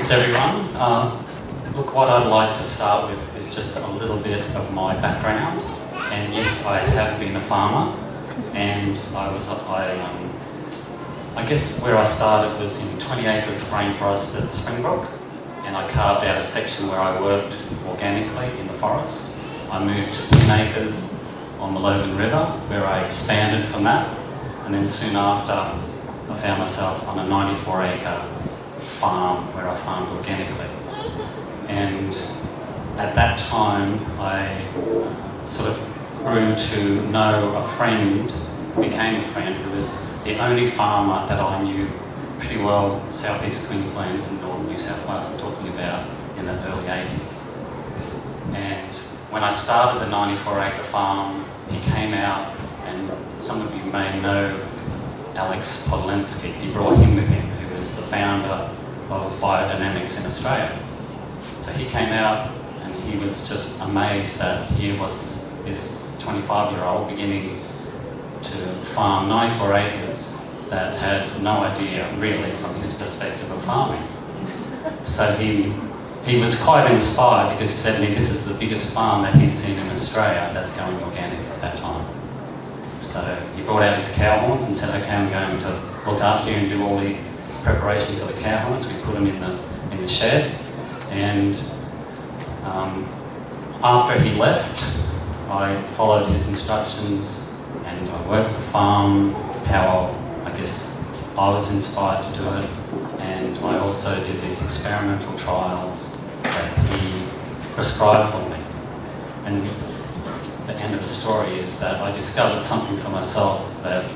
Thanks everyone. Look, what I'd like to start with is just a little bit of my background. And yes, I have been a farmer, and I guess where I started was in 20 acres of rainforest at Springbrook, and I carved out a section where I worked organically in the forest. I moved to 10 acres on the Logan River, where I expanded from that, and then soon after I found myself on a 94-acre farm where I farmed organically. And at that time I sort of grew to know a friend, became a friend, who was the only farmer that I knew pretty well, southeast Queensland and northern New South Wales, I'm talking about in the early 80s. And when I started the 94-acre farm, he came out, and some of you may know Alex Podolensky. He brought him with him, who was the founder of biodynamics in Australia. So he came out and he was just amazed that here was this 25-year-old beginning to farm 94 acres that had no idea really from his perspective of farming. So he was quite inspired, because he said to me this is the biggest farm that he's seen in Australia that's going organic at that time. So he brought out his cow horns and said, okay, I'm going to look after you and do all the preparation for the cow horns. We put them in the shed, and after he left, I followed his instructions and I worked the farm how I guess I was inspired to do it, and I also did these experimental trials that he prescribed for me. And the end of the story is that I discovered something for myself that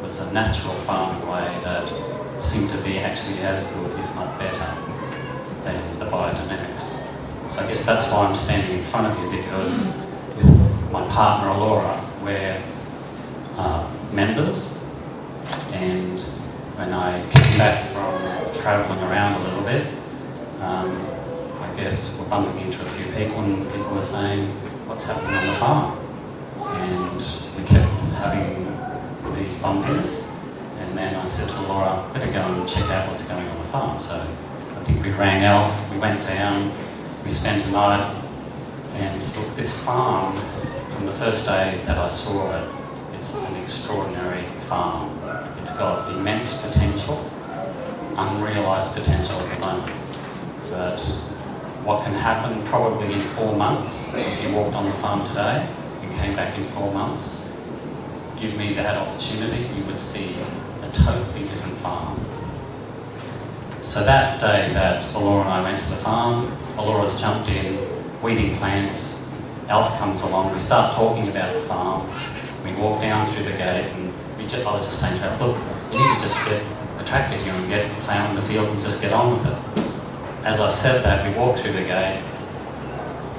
was a natural farming way that seemed to be actually as good, if not better, than the biodynamics. So I guess that's why I'm standing in front of you, because with my partner Alora, we're members, and when I came back from travelling around a little bit, I guess we're bumping into a few people, and people were saying, what's happening on the farm? And we kept having these bump-ins, and then I said to Laura, better go and check out what's going on the farm. So I think we rang Alf, we went down, we spent a night, and look, this farm, from the first day that I saw it, it's an extraordinary farm. It's got immense potential, unrealised potential at the moment. But what can happen probably in 4 months, if you walked on the farm today and came back in 4 months, give me that opportunity, you would see a totally different farm. So that day that Alora and I went to the farm, Alora's jumped in, weeding plants, Alf comes along, we start talking about the farm, we walk down through the gate, and I was just saying to Alf, look, you need to just get a tractor here and get ploughing the fields and just get on with it. As I said that, we walk through the gate,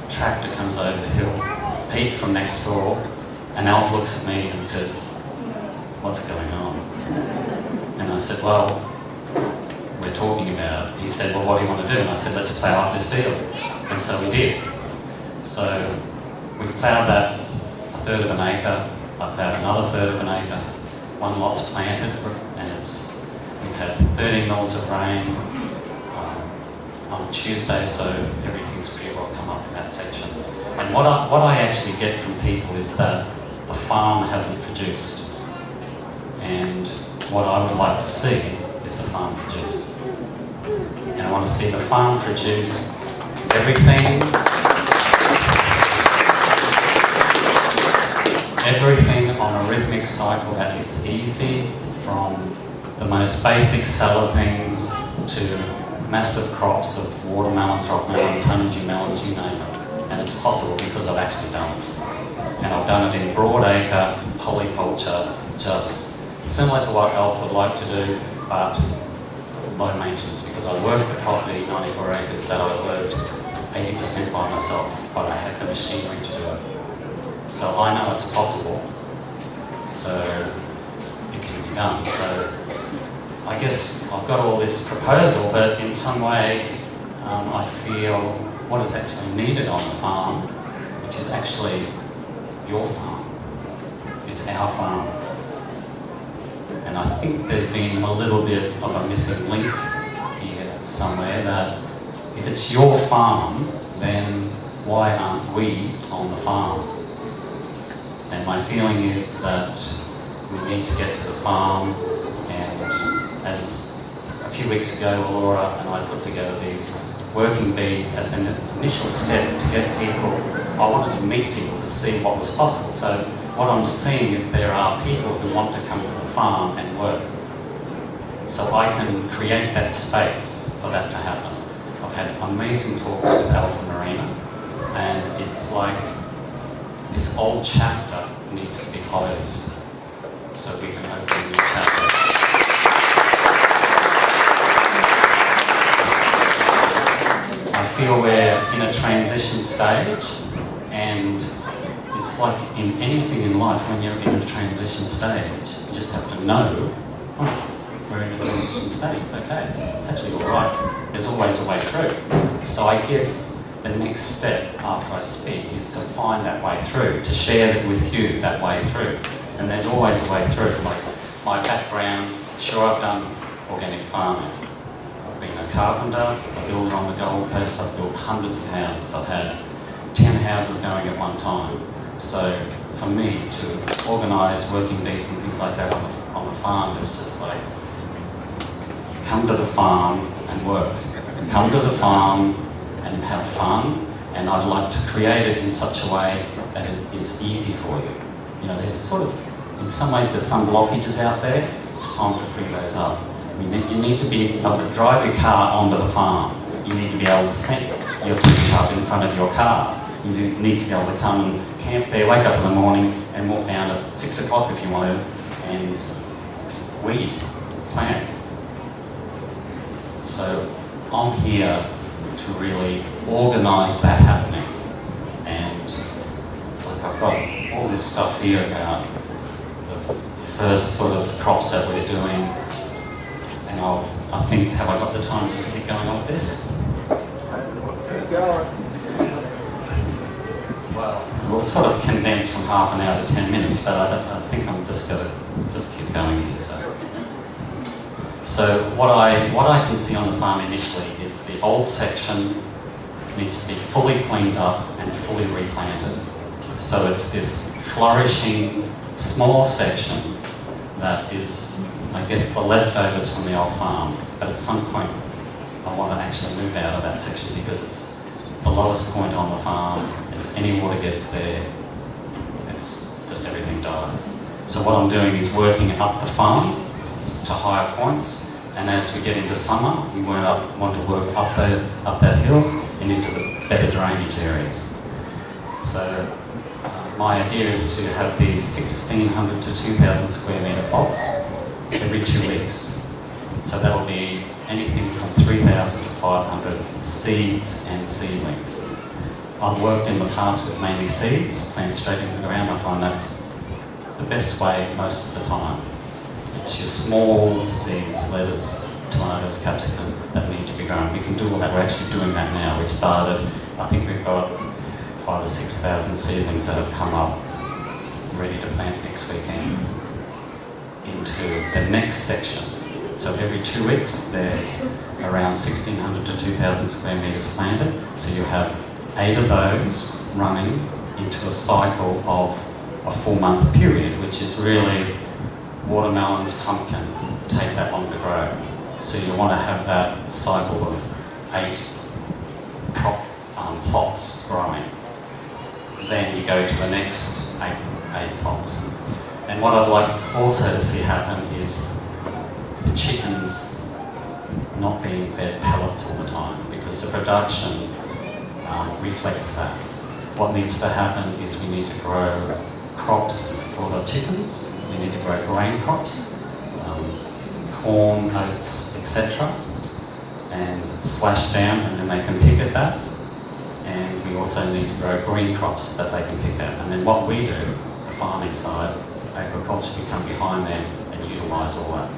tractor comes over the hill, Pete from next door, and Alf looks at me and says, what's going on? And I said, well, we're talking about it. He said, well, what do you want to do? And I said, let's plough up this field. And so we did. So we've ploughed that a third of an acre, I ploughed another third of an acre, one lot's planted, and we've had 13 mils of rain on Tuesday, so everything's pretty well come up in that section. And what I actually get from people is that the farm hasn't produced. And what I would like to see is the farm produce. And I want to see the farm produce everything on a rhythmic cycle that is easy, from the most basic salad things to massive crops of watermelons, rock melons, honeydew melons, you name it. And it's possible because I've actually done it. And I've done it in broadacre polyculture, just similar to what Alf would like to do, but low maintenance, because I worked the property 94 acres that I worked 80% by myself, but I had the machinery to do it. So I know it's possible, so it can be done. So I guess I've got all this proposal, but in some way I feel what is actually needed on the farm, which is actually your farm. It's our farm. And I think there's been a little bit of a missing link here somewhere that if it's your farm, then why aren't we on the farm? And my feeling is that we need to get to the farm, and as a few weeks ago Laura and I put together these working bees as an initial step to get people, I wanted to meet people to see what was possible. So what I'm seeing is there are people who want to come to the farm and work. So I can create that space for that to happen. I've had amazing talks with Alpha Marina, and it's like this old chapter needs to be closed so we can open a new chapter. I feel we're in a transition stage, and it's like in anything in life, when you're in a transition stage, you just have to know, oh, we're in a transition stage, okay, it's actually all right. There's always a way through. So I guess the next step after I speak is to find that way through, to share it with you, that way through. And there's always a way through. Like my background, sure, I've done organic farming. I've been a carpenter, a builder on the Gold Coast, I've built hundreds of houses. I've had 10 houses going at one time. So for me to organise working bees and things like that on the farm, it's just like, come to the farm and work. Come to the farm and have fun, and I'd like to create it in such a way that it is easy for you. You know, there's sort of, in some ways there's some blockages out there. It's time to free those up. You need to be able to drive your car onto the farm. You need to be able to set your pickup in front of your car. You need to be able to come and camp there, wake up in the morning and walk down at 6 o'clock if you want to, and weed, plant. So I'm here to really organise that happening. And like I've got all this stuff here about the first sort of crops that we're doing, and I think, have I got the time to just keep going on with this? Keep going. Well, we'll sort of condense from half an hour to 10 minutes, but I think I'm just going to just keep going here. So what I can see on the farm initially is the old section needs to be fully cleaned up and fully replanted. So it's this flourishing small section that is, I guess, the leftovers from the old farm. But at some point, I want to actually move out of that section because it's the lowest point on the farm, and if any water gets there, it's just everything dies. So what I'm doing is working up the farm to higher points, and as we get into summer, we want to work up that hill and into the better drainage areas. So my idea is to have these 1,600 to 2,000 square metre plots every 2 weeks. So that'll be anything from 3,000 to 500 seeds and seedlings. I've worked in the past with mainly seeds, planted straight into the ground. I find that's the best way most of the time. It's your small seeds, lettuce, tomatoes, capsicum that need to be grown. We can do all that. We're actually doing that now. We've started, I think we've got 5,000 or 6,000 seedlings that have come up ready to plant next weekend into the next section. So every 2 weeks there's around 1,600 to 2,000 square metres planted. So you have 8 of those running into a cycle of a 4-month period, which is really watermelons, pumpkin, take that long to grow. So you want to have that cycle of 8 plots growing. Then you go to the next 8 plots. And what I'd like also to see happen is the chickens not being fed pellets all the time, because the production reflects that. What needs to happen is we need to grow crops for the chickens. We need to grow grain crops, corn, oats, etc., and slash down, and then they can pick at that. And we also need to grow green crops that they can pick at. And then what we do, the farming side, agriculture, we come behind them and utilise all that.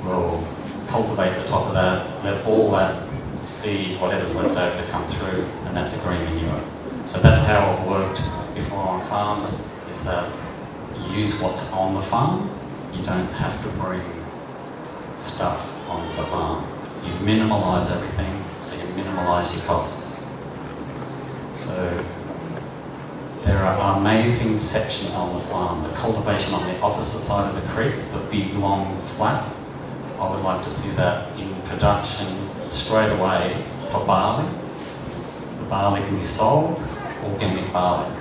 We'll cultivate the top of that, let all that seed, whatever's left over, to come through, and that's a green manure. So that's how I've worked before on farms, is that you use what's on the farm. You don't have to bring stuff onto the farm. You minimalise everything, so you minimalise your costs. So there are amazing sections on the farm. The cultivation on the opposite side of the creek, the big long flat, I would like to see that in production straight away for barley. The barley can be sold, organic barley.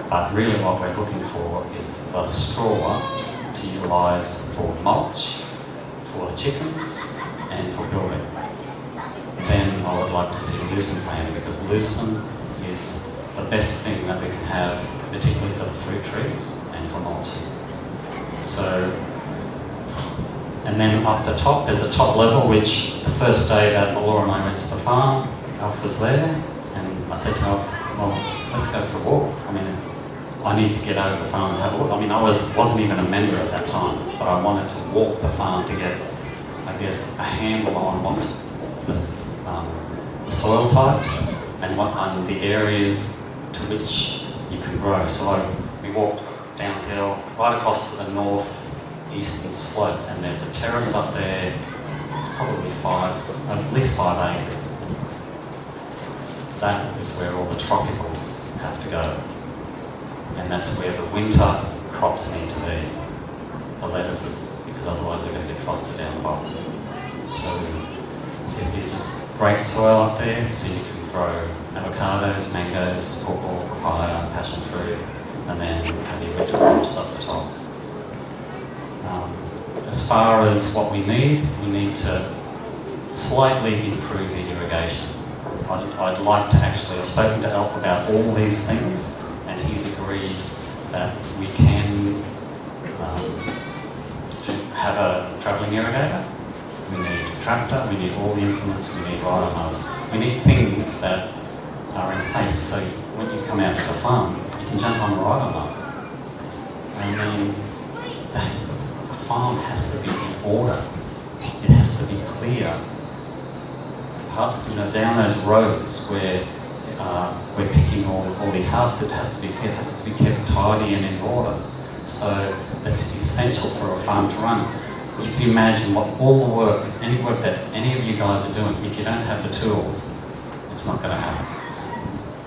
But really what we're looking for is the straw to utilise for mulch, for the chickens, and for building. Then I would like to see lucerne planting, because lucerne is the best thing that we can have, particularly for the fruit trees and for mulching. So, and then up the top, there's a top level, which the first day that Laura and I went to the farm, Alf was there, and I said to Alf, well, let's go for a walk. I mean, I need to get over the farm and have a look. I mean, I wasn't even a member at that time, but I wanted to walk the farm to get, I guess, a handle on what's the soil types and the areas to which you can grow. So we walked downhill, right across to the north-eastern slope, and there's a terrace up there. It's probably at least 5 acres. That is where all the tropicals have to go. And that's where the winter crops need to be. The lettuces, because otherwise they're going to get frosted down the bottom. So it is just great soil up there, so you can grow avocados, mangoes, pawpaw, papaya, passion fruit, and then have your winter crops up the top. As far as what we need to slightly improve the irrigation. I'd like to actually, I've spoken to Alf about all these things, and he's agreed that we can have a travelling irrigator. We need a tractor, we need all the implements, we need ride-on-mowers. We need things that are in place so when you come out to the farm, you can jump on the ride-on-mower. I mean, the farm has to be in order. It has to be clear. Down those rows where we're picking all these harvests, it has to be kept tidy and in order. So that's essential for a farm to run. You can imagine what all the work, any work that any of you guys are doing, if you don't have the tools, it's not going to happen.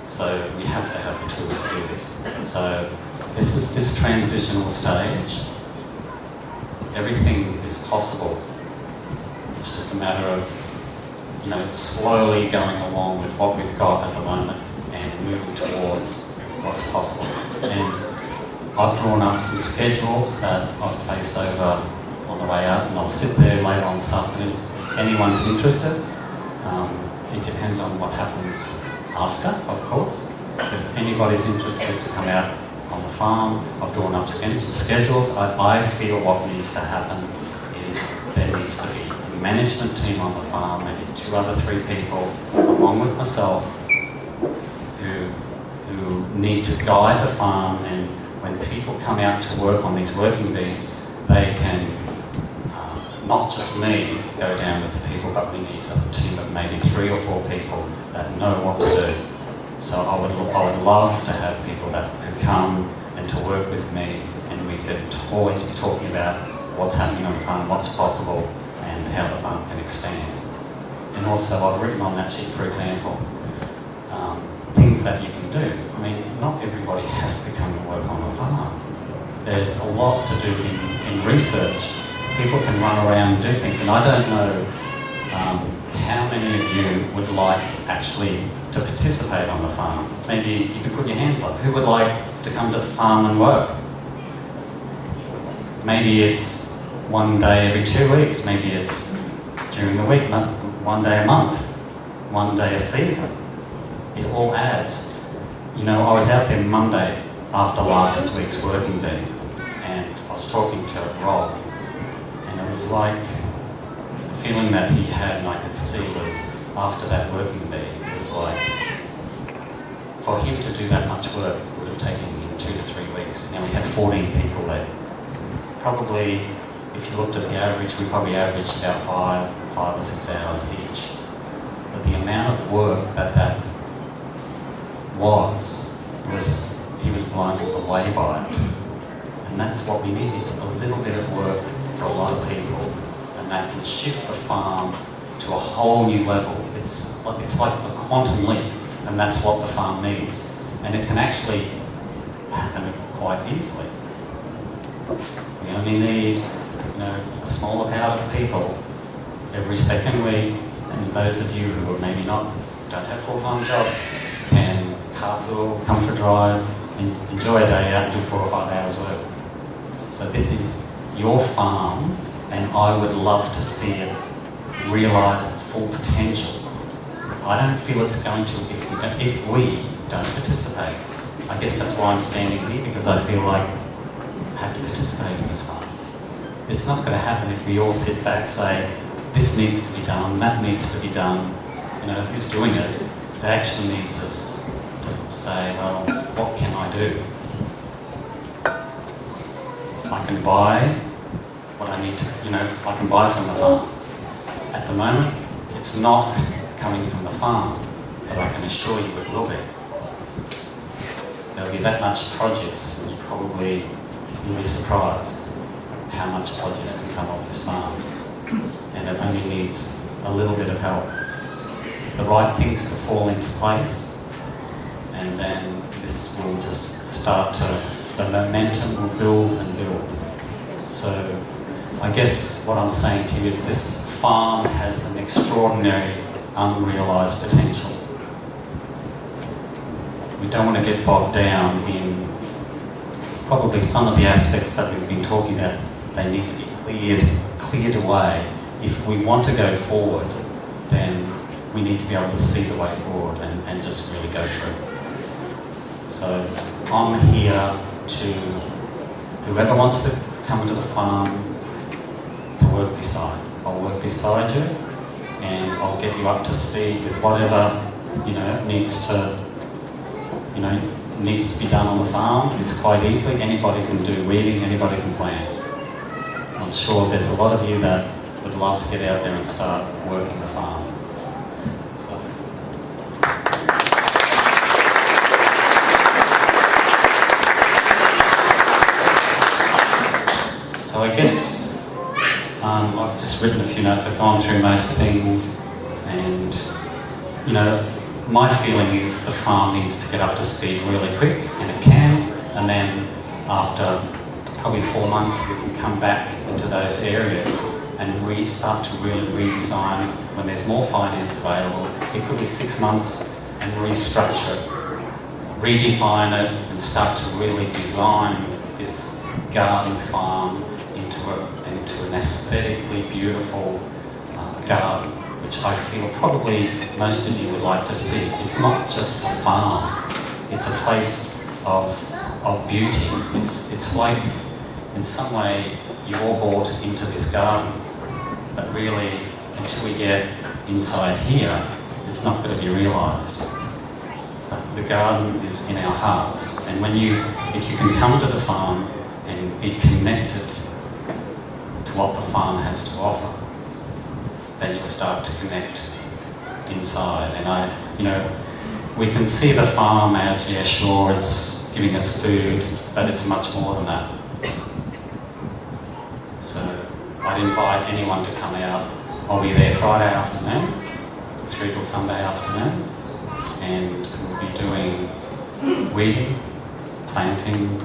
So we have to have the tools to do this. So this transitional stage, everything is possible. It's just a matter of slowly going along with what we've got at the moment and moving towards what's possible. And I've drawn up some schedules that I've placed over on the way out, and I'll sit there later on this afternoon if anyone's interested. It depends on what happens after, of course. But if anybody's interested to come out on the farm, I've drawn up schedules. I feel what needs to happen is there needs to be a management team on the farm, maybe 2 other 3 people, along with myself, who need to guide the farm, and when people come out to work on these working bees, they can, not just me, go down with the people, but we need a team of maybe 3 or 4 people that know what to do. So I would love to have people that could come and to work with me, and we could always be talking about what's happening on the farm, what's possible, and how the farm can expand. And also I've written on that sheet, for example, things that you can do. I mean, not everybody has to come and work on a farm. There's a lot to do in research. People can run around and do things, and I don't know how many of you would like actually to participate on the farm. Maybe you could put your hands up. Who would like to come to the farm and work? Maybe it's one day every 2 weeks, maybe it's during the week, one day a month, one day a season. It all adds. I was out there Monday after last week's working day, and I was talking to Rob, and it was like the feeling that he had, and I could see, was after that working day, it was like, for him to do that much work would have taken him 2 to 3 weeks. Now we had 14 people there. Probably, if you looked at the average, we probably averaged about 5 or 6 hours each. But the amount of work that was he was blown away by it. And that's what we need. It's a little bit of work for a lot of people, and that can shift the farm to a whole new level. It's like a quantum leap, and that's what the farm needs. And it can actually happen quite easily. We only need, a smaller power of people every second week, and those of you who are maybe don't have full-time jobs can carpool, come for a drive, and enjoy a day out and do 4 or 5 hours work. So this is your farm, and I would love to see it realise its full potential. I don't feel it's going to if we don't participate. I guess that's why I'm standing here, because I feel like I have to participate in this farm. It's not going to happen if we all sit back, say, this needs to be done, that needs to be done. Who's doing it? It actually needs us to say, well, what can I do? I can buy what I need to, I can buy from the farm. At the moment, it's not coming from the farm, but I can assure you it will be. There'll be that much produce, you'll be surprised how much produce can come off this farm. And it only needs a little bit of help. The right things to fall into place, and then this will just start the momentum will build and build. So I guess what I'm saying to you is this farm has an extraordinary unrealised potential. We don't want to get bogged down in probably some of the aspects that we've been talking about. They need to be cleared away. If we want to go forward, then we need to be able to see the way forward and just really go through. So I'm here to, whoever wants to come to the farm, to work beside. I'll work beside you, and I'll get you up to speed with whatever needs to be done on the farm. It's quite easily. Anybody can do weeding, anybody can plant. I'm sure there's a lot of you that would love to get out there and start working the farm. So I guess I've just written a few notes. I've gone through most things, and my feeling is the farm needs to get up to speed really quick, and it can. And then after probably 4 months, we can come back into those areas and start to really redesign when there's more finance available. It could be 6 months and restructure it, redefine it, and start to really design this garden farm into an aesthetically beautiful garden, which I feel probably most of you would like to see. It's not just a farm, it's a place of beauty. It's like, in some way, you're all bought into this garden, but really, until we get inside here, it's not going to be realised. The garden is in our hearts, and if you can come to the farm and be connected to what the farm has to offer, then you'll start to connect inside. And we can see the farm as, yeah, sure, it's giving us food, but it's much more than that. So I'd invite anyone to come out. I'll be there Friday afternoon, through till Sunday afternoon, and we'll be doing weeding, planting.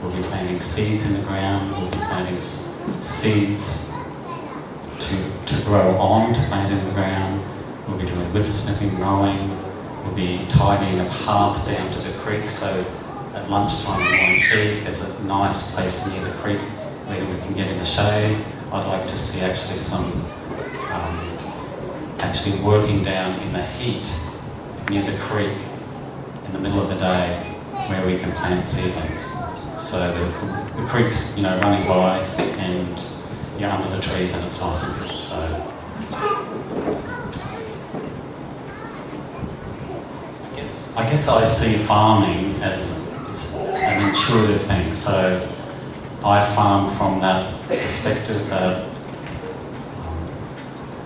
We'll be planting seeds in the ground. We'll be planting seeds to grow on, to plant in the ground. We'll be doing whippersnipping, mowing. We'll be tidying a path down to the creek, so at lunchtime and morning tea, there's a nice place near the creek where we can get in the shade. I'd like to see actually actually working down in the heat near the creek in the middle of the day where we can plant seedlings. So the creek's running by, and you're under the trees and it's nice and cool. So I guess I see farming as it's an intuitive thing. So I farm from that perspective that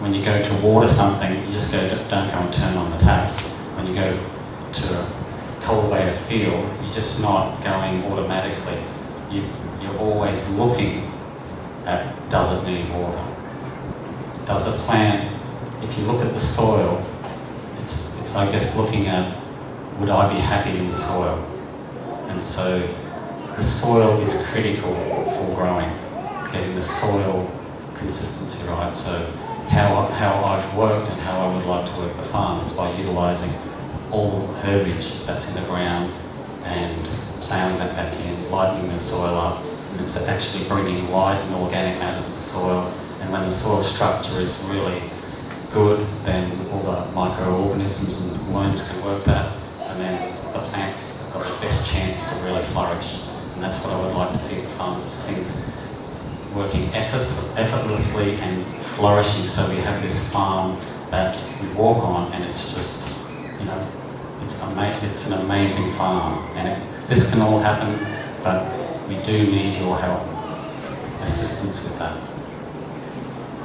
when you go to water something, you just don't go and turn on the taps. When you go to cultivate a field, you're just not going automatically. You're always looking at, does it need water? Does a plant if you look at the soil, it's I guess looking at, would I be happy in the soil? And so the soil is critical for growing, getting the soil consistency right. So how I've worked and how I would like to work the farm is by utilising all herbage that's in the ground and ploughing that back in, lightening the soil up, and it's actually bringing light and organic matter to the soil. And when the soil structure is really good, then all the microorganisms and worms can work that, and then the plants have got the best chance to really flourish. And that's what I would like to see at the farm, is things working effortlessly and flourishing, so we have this farm that we walk on and it's just, you know, it's an amazing farm. And this can all happen, but we do need your help, assistance with that.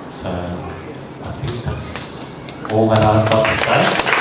So I think that's all that I've got to say.